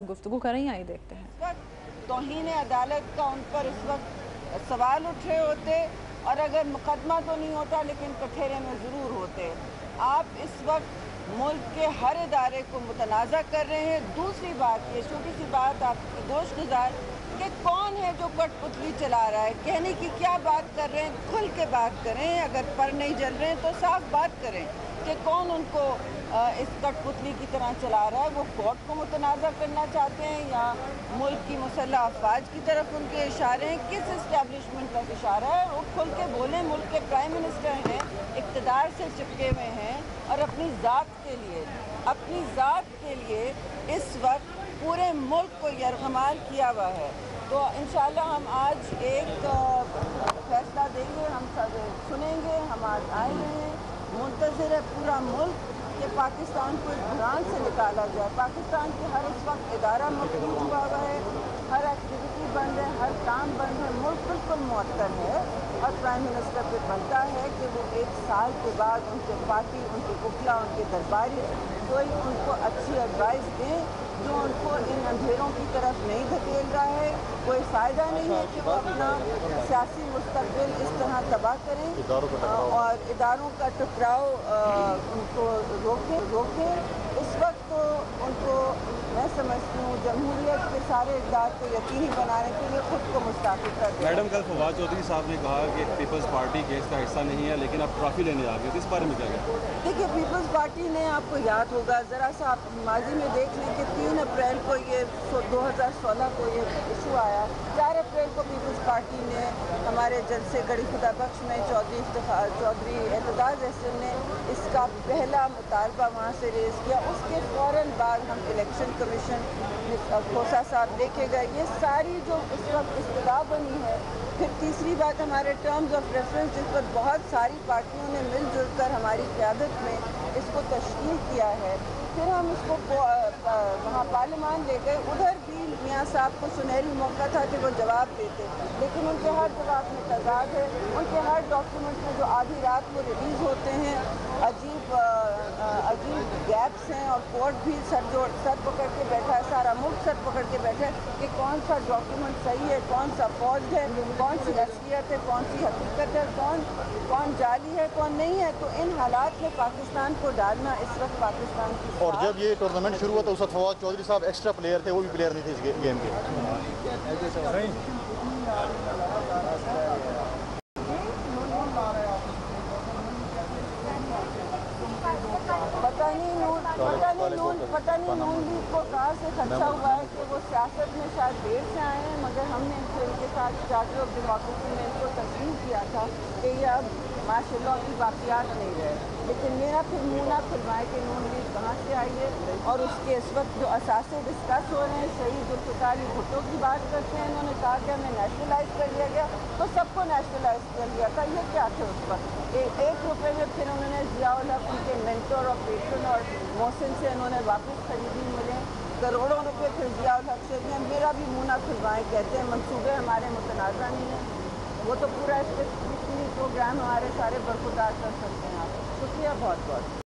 गुफ्तगू कर रही हैं, आइए देखते हैं। तौहीन अदालत का उन पर इस वक्त सवाल उठ रहे होते और अगर मुकदमा तो नहीं होता लेकिन कठेरे में ज़रूर होते। आप इस वक्त मुल्क के हर इदारे को मुतनाज़ा कर रहे हैं। दूसरी बात, ये छोटी सी बात आपकी गोश गुजार कि कौन है जो कठपुतली चला रहा है, कहने की क्या बात कर रहे हैं, खुल के बात करें। अगर पर नहीं जल रहे हैं तो साफ बात करें कि कौन उनको इस कठपुतली की तरह चला रहा है। वो कोर्ट को मुतनाज़ा करना चाहते हैं या मुल्क की मुसल्लह अफवाज की तरफ उनके इशारे हैं, किस इस्टेब्लिशमेंट का इशारा है? वो खुल के बोलें। मुल्क के प्राइम मिनिस्टर हैं, इक़्तिदार से चिपके हुए हैं और अपनी ज़ात के लिए इस वक्त पूरे मुल्क को यरगमाल किया हुआ है। तो इंशाअल्लाह हम आज एक फैसला देंगे, हम सब सुनेंगे। हम आज आए हैं, मुंतज़िर है पूरा मुल्क कि पाकिस्तान को इस बहरान से निकाला जाए। पाकिस्तान के हर इस वक्त इदारा मफलूज हुआ है, हर एक्टिविटी बंद है, हर काम बंद है, मुल्क बिल्कुल मुअत्तल है। और प्राइम मिनिस्टर पे बनता है कि वो एक साल के बाद उनके पार्टी, उनके वकला, उनके दरबारी कोई उनको अच्छी एडवाइस दें जो उनको इन अंधेरों की तरफ नहीं धकेल रहा है। कोई फ़ायदा नहीं है कि वो अपना सियासी मुस्तक़बिल इस तरह तबाह करें और इदारों का टकराव उनको रोकें। इस वक्त तो उनको मैं समझती हूँ जमहूरियत के सारे इक़दार को यकीनी बनाने के लिए खुद को मुस्तक़बिल कर दें। मैडम, कल फवाद चौधरी साहब ने कहा कि पीपल्स पार्टी केस का हिस्सा नहीं है लेकिन आप ट्रॉफी लेने आ गए, तो इस बारे में क्या कहते हैं? देखिए, पीपल्स पार्टी ने, आपको याद होगा, ज़रा सा आप माजी में देख लें कि 3 अप्रैल को ये 2016 को ये इशू आया। 4 अप्रैल को पीपल्स पार्टी ने हमारे जलसे गढ़ी खुदा बख्श में चौधरी एतजाज़ अहसन ने इसका पहला मुतालबा वहाँ से रेज़ किया। उसके फ़ौरन बाद हम इलेक्शन कमीशन खोसा साहब देखे गए। ये सारी जो इस वक्त इस्तदा बनी है। फिर तीसरी बात, हमारे टर्म्स ऑफ रेफरेंस जिस पर बहुत सारी पार्टियों ने मिलजुल कर हमारी क़यादत में इसको तश्कील किया है। फिर हम इसको वहाँ पार्लियामान ले गए। उधर भी मियाँ साहब को सुनहरी मौका था कि वो जवाब देते, लेकिन उनके हर जवाब में तज़ाद है। उनके हर डॉक्यूमेंट में जो आधी रात को रिलीज़ होते हैं अजीब गैप्स हैं और कोर्ट भी सर पकड़ के बैठा है, सारा मुल्क सर पकड़ के बैठा है कि कौन सा डॉक्यूमेंट सही है, कौन सा फौज है, कौन सी असलियत है, कौन सी हकीकत है, कौन जाली है, कौन नहीं है। तो इन हालात में पाकिस्तान को डालना इस वक्त पाकिस्तान की। और जब ये टूर्नामेंट शुरू हुआ तो उस वक्त फवाद चौधरी साहब एक्स्ट्रा प्लेयर थे, वो भी प्लेयर नहीं थे इस गेम के। पता नहीं नून लीग को कहाँ से खर्चा हुआ है कि वो सियासत में शायद देर से आए हैं, मगर हमने इनके साथ चार्टर ऑफ डेमोक्रेसी में इनको तस्लीम किया था कि ये अब माशाअल्लाह की बाक़ियात नहीं रहे। लेकिन मेरा फिर मुँह ना खुलवाए कि नून लीग कहाँ से आई है। और उसके इस वक्त जो असासे डिस्कस हो रहे हैं, शहीद जुल्फ़िकार अली भुट्टो की बात करते हैं। इन्होंने कहा कि हमें नेशनलाइज कर लिया गया, तो सबको नेशनलाइज कर लिया था। ये क्या थे उस वक्त? 1 रुपये में फिर उन्होंने ज़ियाउल हक़, उनके मेंटर और पेट्रन और मोहसिन से उन्होंने वापस खरीदी, मिले करोड़ों रुपए फिर ज़ियाउल हक़ से दिए। मेरा भी मुँह ना खुलवाएँ, कहते हैं मंसूबे हमारे मुतनाज़ा नहीं है। वो तो पूरा प्रोग्राम हमारे सारे बरखुरदार कर सकते हैं आप। शुक्रिया बहुत बहुत।